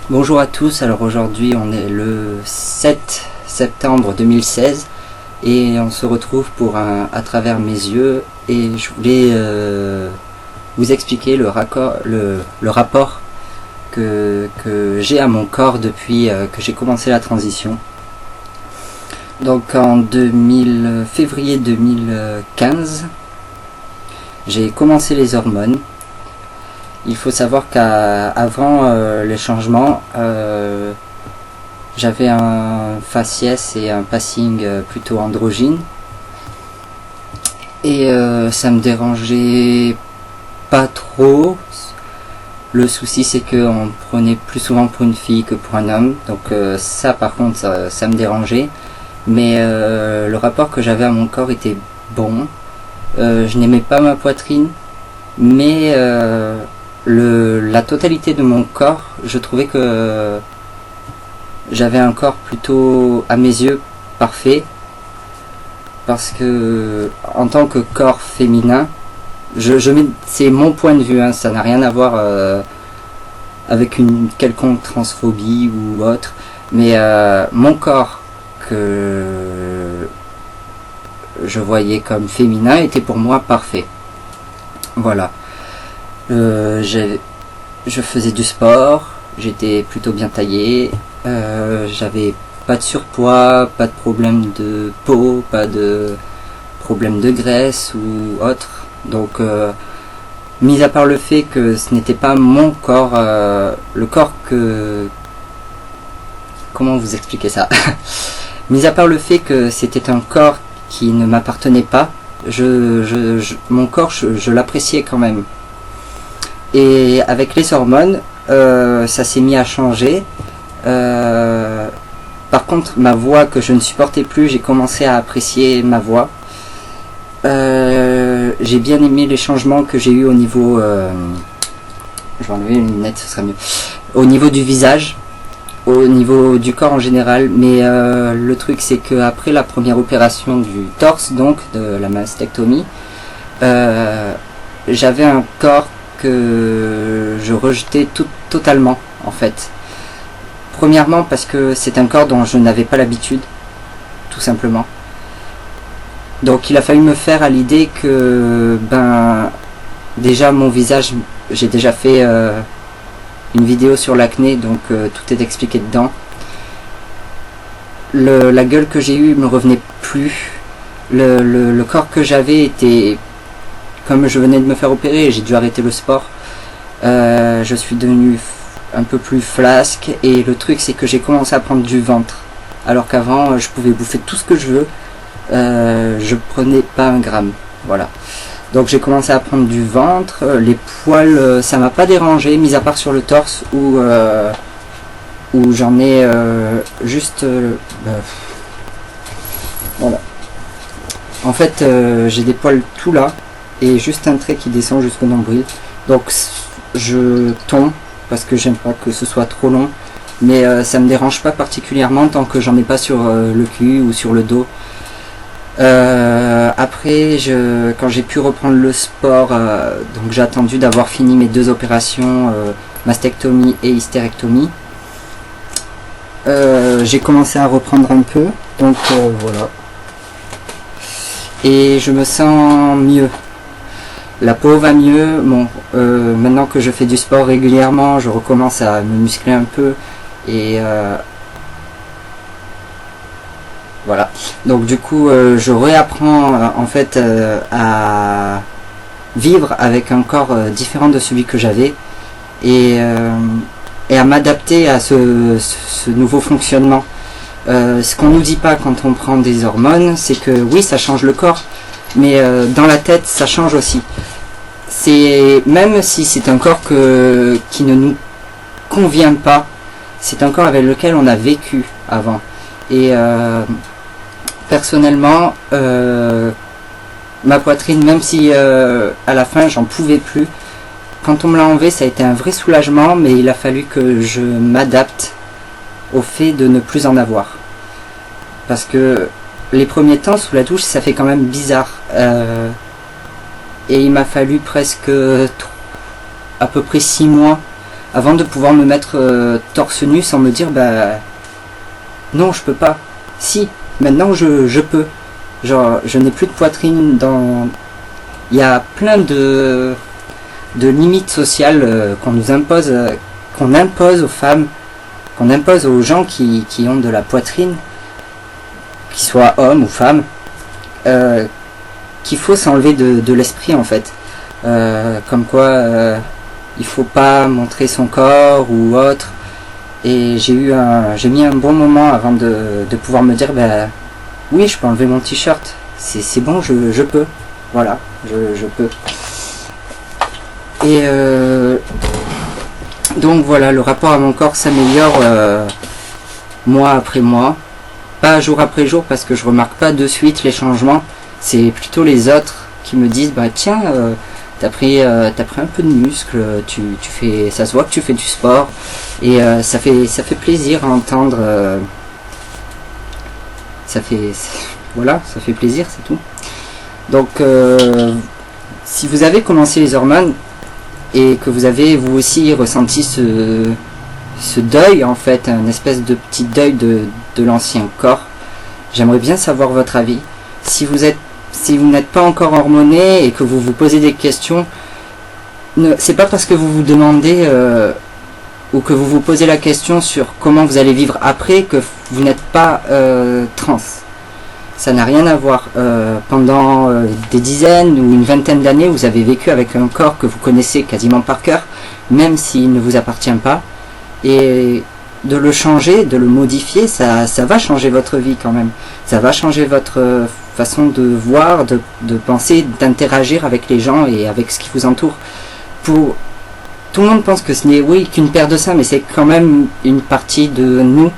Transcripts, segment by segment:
Bonjour à tous, alors aujourd'hui on est le 7 septembre 2016 et on se retrouve pour un à travers mes yeux et je voulais vous expliquer le rapport que j'ai à mon corps depuis que j'ai commencé la transition. Donc en février 2015, j'ai commencé les hormones. Il faut savoir qu'avant les changements, j'avais un faciès et un passing plutôt androgyne. Et ça me dérangeait pas trop. Le souci c'est qu'on me prenait plus souvent pour une fille que pour un homme. Donc ça par contre ça me dérangeait. Mais le rapport que j'avais à mon corps était bon. Je n'aimais pas ma poitrine. Mais la totalité de mon corps, je trouvais que j'avais un corps plutôt, à mes yeux, parfait. Parce que, en tant que corps féminin, c'est mon point de vue, hein, ça n'a rien à voir avec une quelconque transphobie ou autre. Mais mon corps que je voyais comme féminin était pour moi parfait. Voilà. Je faisais du sport, j'étais plutôt bien taillé, j'avais pas de surpoids, pas de problème de peau, pas de problème de graisse ou autre. Donc, mis à part le fait que ce n'était pas mon corps, le corps que... Comment vous expliquer ça? Mis à part le fait que c'était un corps qui ne m'appartenait pas, mon corps, je l'appréciais quand même. Et avec les hormones, ça s'est mis à changer. Par contre, ma voix que je ne supportais plus, j'ai commencé à apprécier ma voix. J'ai bien aimé les changements que j'ai eu au niveau... je vais enlever les lunettes, ce sera mieux. Au niveau du visage, au niveau du corps en général. Mais le truc, c'est qu'après la première opération du torse, donc de la mastectomie, j'avais un corps que je rejetais totalement en fait. Premièrement parce que c'est un corps dont je n'avais pas l'habitude, tout simplement. Donc il a fallu me faire à l'idée que déjà mon visage, j'ai déjà fait une vidéo sur l'acné, donc tout est expliqué dedans. La gueule que j'ai eue me revenait plus. Le corps que j'avais était... Comme je venais de me faire opérer et j'ai dû arrêter le sport, je suis devenu un peu plus flasque. Et le truc, c'est que j'ai commencé à prendre du ventre. Alors qu'avant, je pouvais bouffer tout ce que je veux. Je prenais pas un gramme. Voilà. Donc j'ai commencé à prendre du ventre. Les poils, ça m'a pas dérangé, mis à part sur le torse où j'en ai juste... voilà. En fait, j'ai des poils tout là. Et juste un trait qui descend jusqu'au nombril. Donc je tombe parce que j'aime pas que ce soit trop long, mais ça me dérange pas particulièrement tant que j'en ai pas sur le cul ou sur le dos. Après, quand j'ai pu reprendre le sport, donc j'ai attendu d'avoir fini mes 2 opérations, mastectomie et hystérectomie. J'ai commencé à reprendre un peu, donc voilà. Et je me sens mieux. La peau va mieux. Bon, maintenant que je fais du sport régulièrement, je recommence à me muscler un peu. Et voilà. Donc du coup, je réapprends en fait à vivre avec un corps différent de celui que j'avais. Et à m'adapter à ce nouveau fonctionnement. Ce qu'on nous dit pas quand on prend des hormones, c'est que oui, ça change le corps. Mais dans la tête, ça change aussi. Même si c'est un corps qui ne nous convient pas, c'est un corps avec lequel on a vécu avant. Et personnellement, ma poitrine, même si à la fin j'en pouvais plus, quand on me l'a enlevé, ça a été un vrai soulagement, mais il a fallu que je m'adapte au fait de ne plus en avoir. Parce que les premiers temps sous la douche, ça fait quand même bizarre. Et il m'a fallu presque à peu près 6 mois avant de pouvoir me mettre torse nu sans me dire bah non, je peux pas. Si, maintenant je peux. Genre, je n'ai plus de poitrine dans... Il y a plein de limites sociales qu'on nous impose, qu'on impose aux femmes, qu'on impose aux gens qui ont de la poitrine, qu'ils soient hommes ou femmes, qu'il faut s'enlever de l'esprit en fait. Comme quoi, il faut pas montrer son corps ou autre. Et j'ai mis un bon moment avant de pouvoir me dire, bah, oui, je peux enlever mon t-shirt. C'est bon, je peux. Voilà, je peux. Et donc voilà, le rapport à mon corps s'améliore mois après mois. Pas jour après jour parce que je remarque pas de suite les changements. C'est plutôt les autres qui me disent, bah tiens, t'as pris un peu de muscle, ça se voit que tu fais du sport. Et ça fait plaisir à entendre. Voilà, ça fait plaisir, c'est tout. Donc, si vous avez commencé les hormones et que vous avez vous aussi ressenti ce deuil, en fait, un espèce de petit deuil de l'ancien corps, j'aimerais bien savoir votre avis. Si vous n'êtes pas encore hormoné et que vous vous posez des questions, c'est pas parce que vous vous demandez ou que vous vous posez la question sur comment vous allez vivre après que vous n'êtes pas trans. Ça n'a rien à voir. Pendant des dizaines ou une vingtaine d'années, vous avez vécu avec un corps que vous connaissez quasiment par cœur, même s'il ne vous appartient pas. Et de le changer, de le modifier, ça va changer votre vie quand même. Ça va changer votre façon de voir, de penser, d'interagir avec les gens et avec ce qui vous entoure. Tout le monde pense que ce n'est qu'une paire de seins, mais c'est quand même une partie de nous.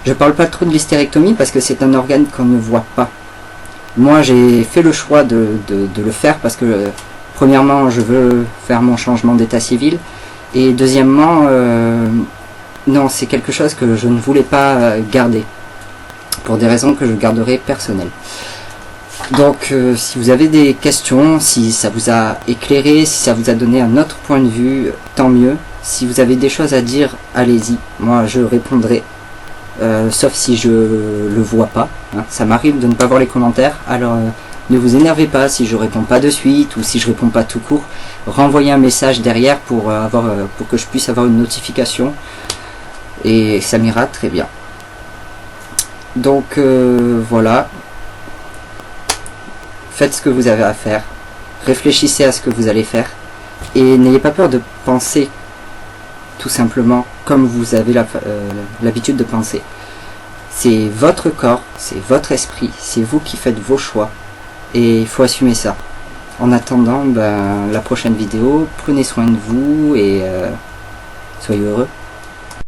Je parle pas trop de l'hystérectomie parce que c'est un organe qu'on ne voit pas. Moi j'ai fait le choix de le faire parce que premièrement je veux faire mon changement d'état civil et deuxièmement non, c'est quelque chose que je ne voulais pas garder pour des raisons que je garderai personnelles. Donc si vous avez des questions, si ça vous a éclairé, si ça vous a donné un autre point de vue, tant mieux. Si vous avez des choses à dire, allez-y, moi je répondrai. Sauf si je le vois pas, hein. Ça m'arrive de ne pas voir les commentaires, alors ne vous énervez pas si je réponds pas de suite ou si je réponds pas tout court. Renvoyez un message derrière pour que je puisse avoir une notification et ça m'ira très bien. Donc voilà, faites ce que vous avez à faire, réfléchissez à ce que vous allez faire et n'ayez pas peur de penser tout simplement comme vous avez l'habitude de penser. C'est votre corps, c'est votre esprit, c'est vous qui faites vos choix et il faut assumer ça. En attendant la prochaine vidéo, prenez soin de vous et soyez heureux.